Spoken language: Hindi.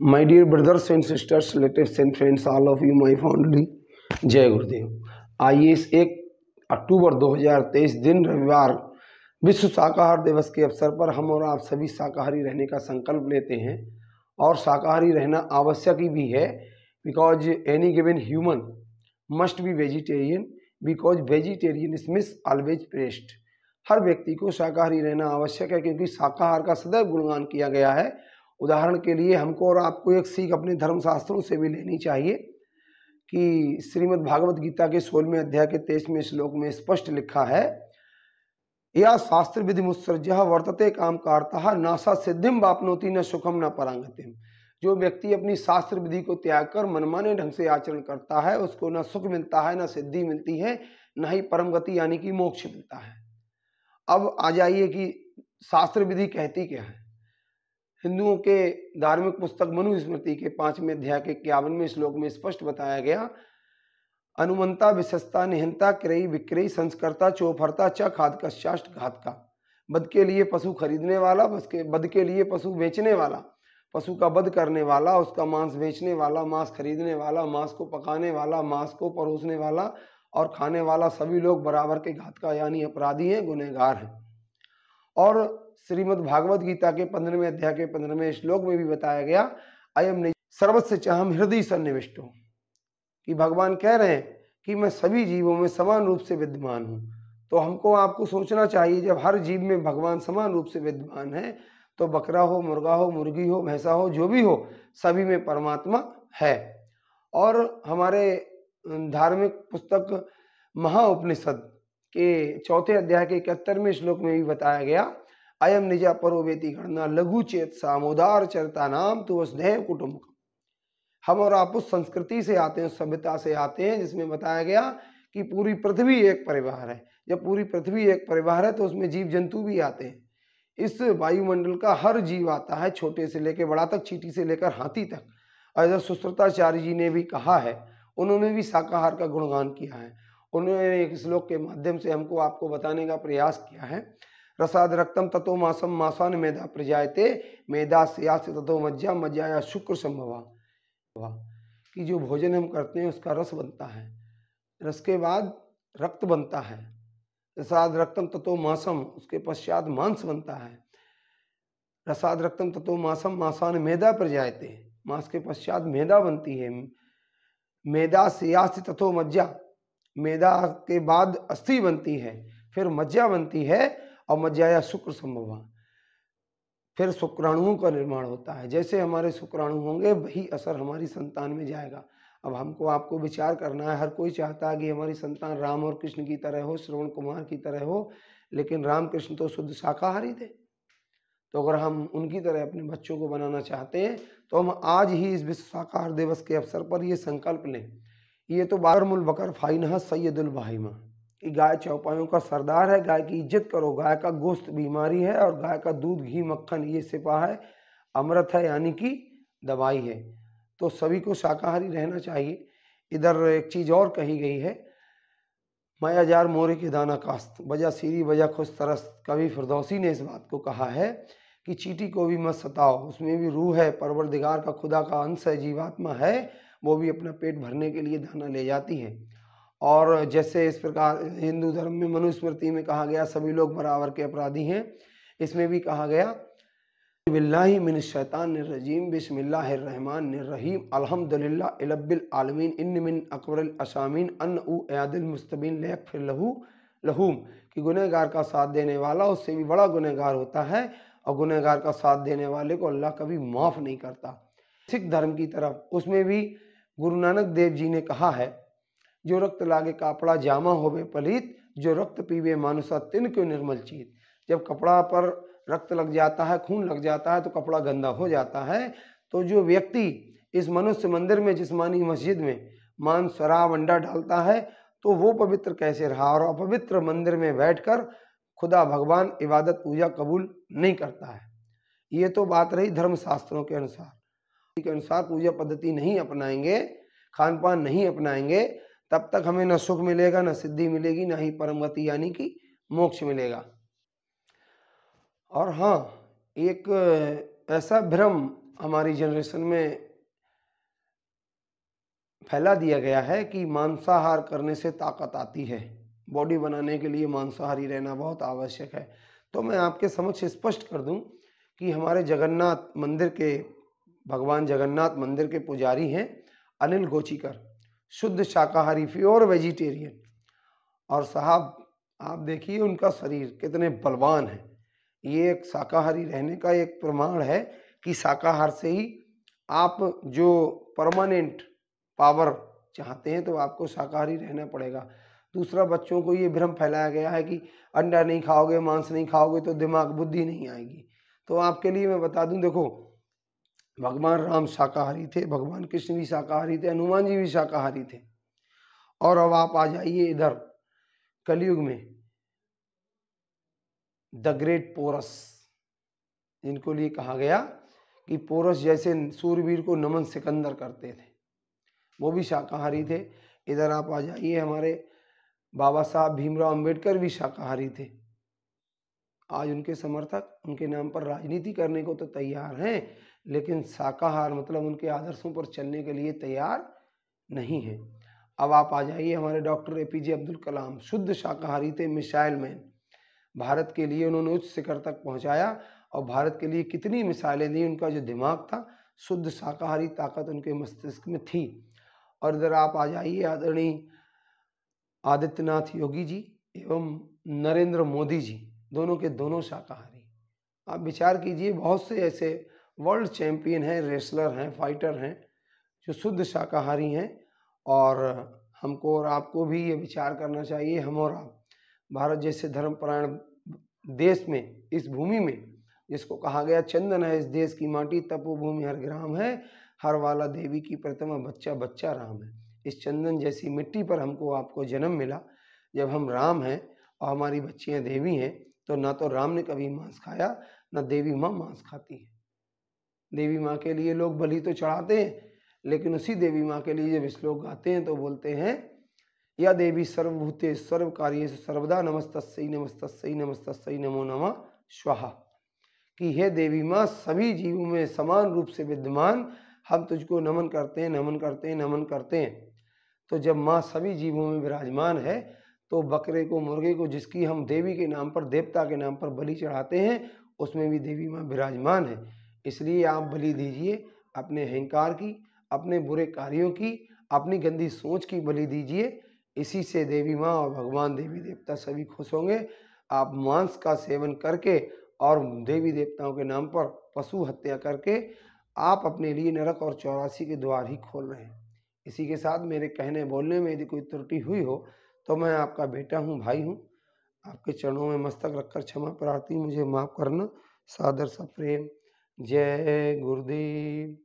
My dear brothers and sisters, relatives and friends, all of you, my fondly जय गुरुदेव। आइए इस 1 अक्टूबर 2023 दिन रविवार विश्व शाकाहार दिवस के अवसर पर हम और आप सभी शाकाहारी रहने का संकल्प लेते हैं। और शाकाहारी रहना आवश्यक भी है, because any given human must be vegetarian, because vegetarian means always pressed. हर व्यक्ति को शाकाहारी रहना आवश्यक है, क्योंकि शाकाहार का सदैव गुणगान किया गया है। उदाहरण के लिए हमको और आपको एक सीख अपने धर्मशास्त्रों से भी लेनी चाहिए कि श्रीमद् भागवत गीता के 16वें अध्याय के 23वें श्लोक में स्पष्ट लिखा है, या शास्त्र विधि मुत्सर्जः वर्तते काम कारता नासा सिद्धिम वापनोति न सुखम न परांगतिम। जो व्यक्ति अपनी शास्त्र विधि को त्याग कर मनमाने ढंग से आचरण करता है, उसको न सुख मिलता है, न सिद्धि मिलती है, न ही परम गति यानी कि मोक्ष मिलता है। अब आ जाइए कि शास्त्र विधि कहती क्या है। हिंदुओं के धार्मिक पुस्तक मनुस्मृति के 5वें अध्याय के 51वें श्लोक में स्पष्ट बताया गया, अनुमंता विशस्ता निहंता क्रयी विक्रयी संस्कर्ता चोफरता च खाद कश्चाष्ट घात का। बद के लिए पशु खरीदने वाला, बद के लिए पशु बेचने वाला, पशु का वध करने वाला, उसका मांस बेचने वाला, मांस खरीदने वाला, मांस को पकाने वाला, मांस को परोसने वाला और खाने वाला, सभी लोग बराबर के घात का यानी अपराधी हैं, गुनहगार हैं। और श्रीमद् भागवत गीता के 15वें अध्याय के 15वें श्लोक में भी बताया गया, अयम नहीं सर्वस्य चाहम हृदय सन्निविष्टो, कि भगवान कह रहे हैं कि मैं सभी जीवों में समान रूप से विद्यमान हूँ। तो हमको आपको सोचना चाहिए, जब हर जीव में भगवान समान रूप से विद्यमान है, तो बकरा हो, मुर्गा हो, मुर्गी हो, भैंसा हो, जो भी हो, सभी में परमात्मा है। और हमारे धार्मिक पुस्तक महाउपनिषद के 4थे अध्याय के 71वें श्लोक में भी बताया गया, अयम निजा परोवेति गणना लघु चेत सामोदार चरता नाम तो वसुधैव कुटुंबकम। हम और आप उस संस्कृति से आते हैं, उस सभ्यता से आते हैं जिसमें बताया गया कि पूरी पृथ्वी एक परिवार है। जब पूरी पृथ्वी एक परिवार है तो उसमें जीव जंतु भी आते हैं। इस वायुमंडल का हर जीव आता है, छोटे से लेकर बड़ा तक, चींटी से लेकर हाथी तक। और जब सुश्रुताचार्य जी ने भी कहा है, उन्होंने भी शाकाहार का गुणगान किया है। उन्होंने एक श्लोक के माध्यम से हमको आपको बताने का प्रयास किया है, रसाद रक्तम ततो मासम मासान मेधा प्रजायते मेधा स्यास्य ततो मज्जा मज्जाया शुक्र संभवा, कि जो भोजन हम करते हैं उसका रस बनता है, रस के बाद रक्त बनता है, रसाद रक्तम ततो मासम, उसके पश्चात मांस बनता है, रसाद रक्तम ततो मासम मासान मेधा प्रजायते, मांस के पश्चात मेधा बनती है, मेधा स्यास्य ततो मज्जा, मेधा के बाद अस्थि बनती है, फिर मज्जा बनती है और मज्जाया शुक्र संभवा, फिर शुक्राणुओं का निर्माण होता है। जैसे हमारे शुक्राणु होंगे वही असर हमारी संतान में जाएगा। अब हमको आपको विचार करना है, हर कोई चाहता है कि हमारी संतान राम और कृष्ण की तरह हो, श्रवण कुमार की तरह हो, लेकिन राम कृष्ण तो शुद्ध शाकाहारी थे। तो अगर हम उनकी तरह अपने बच्चों को बनाना चाहते हैं तो हम आज ही इस विश्व शाकाहार दिवस के अवसर पर ये संकल्प लें। ये तो बारमुल बकर फाइनहा सैयदुल बहाइमा, कि गाय चौपायों का सरदार है, गाय की इज्जत करो, गाय का गोश्त बीमारी है और गाय का दूध घी मक्खन ये सिपा है, अमृत है यानी कि दवाई है। तो सभी को शाकाहारी रहना चाहिए। इधर एक चीज़ और कही गई है, माया जार मोरे के दाना कास्त बजा सीरी बजा खुश तरस। कवि फिरदौसी ने इस बात को कहा है कि चींटी को भी मत सताओ, उसमें भी रूह है, परवरदिगार का खुदा का अंश है, जीवात्मा है, वो भी अपना पेट भरने के लिए दाना ले जाती है। और जैसे इस प्रकार हिंदू धर्म में मनुस्मृति में कहा गया सभी लोग बराबर के अपराधी हैं, इसमें भी कहा गया बिल्लाहि मिन शैतानिर रजीम बिस्मिल्लाहिर्रहमानिर रहीम अल्हम्दुलिल्लाह इलब्बिल आलमीन इन्न मिन अकबरिल असामीन अन्न उ यादिल मुस्तबीन लयगफिर लहू लहूम, कि गुनहगार का साथ देने वाला उससे भी बड़ा गुनहगार होता है और गुनहगार का साथ देने वाले को अल्लाह कभी माफ़ नहीं करता। सिख धर्म की तरफ उसमें भी गुरु नानक देव जी ने कहा है, जो रक्त लागे कापड़ा जामा होवे पलीत, जो रक्त पीवे मानुसा तिन क्यों निर्मल चीत। जब कपड़ा पर रक्त लग जाता है, खून लग जाता है तो कपड़ा गंदा हो जाता है। तो जो व्यक्ति इस मनुष्य मंदिर में, जिस्मानी मस्जिद में मांस शराब अंडा डालता है तो वो पवित्र कैसे रहा, और अपवित्र मंदिर में बैठकर खुदा भगवान इबादत पूजा कबूल नहीं करता है। ये तो बात रही धर्मशास्त्रों के अनुसार पूजा पद्धति नहीं अपनाएंगे, खान पान नहीं अपनाएंगे, तब तक हमें न सुख मिलेगा, न सिद्धि मिलेगी, न ही परम गति यानी कि मोक्ष मिलेगा। और हाँ, एक ऐसा भ्रम हमारी जनरेशन में फैला दिया गया है कि मांसाहार करने से ताकत आती है, बॉडी बनाने के लिए मांसाहारी रहना बहुत आवश्यक है। तो मैं आपके समक्ष स्पष्ट कर दूं कि हमारे जगन्नाथ मंदिर के भगवान जगन्नाथ मंदिर के पुजारी हैं अनिल गोचीकर, शुद्ध शाकाहारी, प्योर वेजिटेरियन। और साहब आप देखिए उनका शरीर कितने बलवान है। ये एक शाकाहारी रहने का एक प्रमाण है कि शाकाहार से ही आप जो परमानेंट पावर चाहते हैं तो आपको शाकाहारी रहना पड़ेगा। दूसरा, बच्चों को ये भ्रम फैलाया गया है कि अंडा नहीं खाओगे, मांस नहीं खाओगे तो दिमाग बुद्धि नहीं आएगी। तो आपके लिए मैं बता दूं, देखो भगवान राम शाकाहारी थे, भगवान कृष्ण भी शाकाहारी थे, हनुमान जी भी शाकाहारी थे। और अब आप आ जाइए इधर कलयुग में, द ग्रेट पोरस, जिनको लिए कहा गया कि पोरस जैसे सूरवीर को नमन सिकंदर करते थे, वो भी शाकाहारी थे। इधर आप आ जाइए, हमारे बाबा साहब भीमराव अंबेडकर भी शाकाहारी थे। आज उनके समर्थक उनके नाम पर राजनीति करने को तो तैयार हैं, लेकिन शाकाहार मतलब उनके आदर्शों पर चलने के लिए तैयार नहीं है। अब आप आ जाइए हमारे डॉक्टर एपीजे अब्दुल कलाम, शुद्ध शाकाहारी थे, मिसाइल मैन। भारत के लिए उन्होंने उच्च शिखर तक पहुंचाया और भारत के लिए कितनी मिसाइलें दी। उनका जो दिमाग था, शुद्ध शाकाहारी ताकत उनके मस्तिष्क में थी। और इधर आप आ जाइए आदरणीय आदित्यनाथ योगी जी एवं नरेंद्र मोदी जी, दोनों के दोनों शाकाहारी। आप विचार कीजिए, बहुत से ऐसे वर्ल्ड चैंपियन हैं, रेसलर हैं, फाइटर हैं जो शुद्ध शाकाहारी हैं। और हमको और आपको भी ये विचार करना चाहिए, हम और आप भारत जैसे धर्मपरायण देश में, इस भूमि में, जिसको कहा गया चंदन है इस देश की माटी, तपोभूमि हर ग्राम है, हर वाला देवी की प्रतिमा, बच्चा बच्चा राम है। इस चंदन जैसी मिट्टी पर हमको आपको जन्म मिला। जब हम राम हैं और हमारी बच्चियां देवी हैं, तो ना तो राम ने कभी मांस खाया, ना देवी माँ मांस खाती है। देवी माँ के लिए लोग बलि तो चढ़ाते हैं, लेकिन उसी देवी माँ के लिए जब श्लोक गाते हैं तो बोलते हैं, या देवी सर्वभूते सर्व कार्येषु सर्वदा नमस्तस्यै नमस्तस्यै नमस्तस्यै नमो नमः स्वाहा, कि हे देवी माँ सभी जीवों में समान रूप से विद्यमान, हम तुझको नमन करते हैं, नमन करते हैं, नमन करते हैं। तो जब माँ सभी जीवों में विराजमान है, तो बकरे को, मुर्गे को, जिसकी हम देवी के नाम पर, देवता के नाम पर बलि चढ़ाते हैं, उसमें भी देवी माँ विराजमान है। इसलिए आप बलि दीजिए अपने अहंकार की, अपने बुरे कार्यों की, अपनी गंदी सोच की बलि दीजिए। इसी से देवी माँ और भगवान देवी देवता सभी खुश होंगे। आप मांस का सेवन करके और देवी देवताओं के नाम पर पशु हत्या करके आप अपने लिए नरक और 84 के द्वार ही खोल रहे हैं। इसी के साथ मेरे कहने बोलने में यदि कोई त्रुटि हुई हो तो मैं आपका बेटा हूँ, भाई हूँ, आपके चरणों में मस्तक रखकर क्षमा प्रार्थी, मुझे माफ़ करना। सादर सा प्रेम। जय गुरुदेव।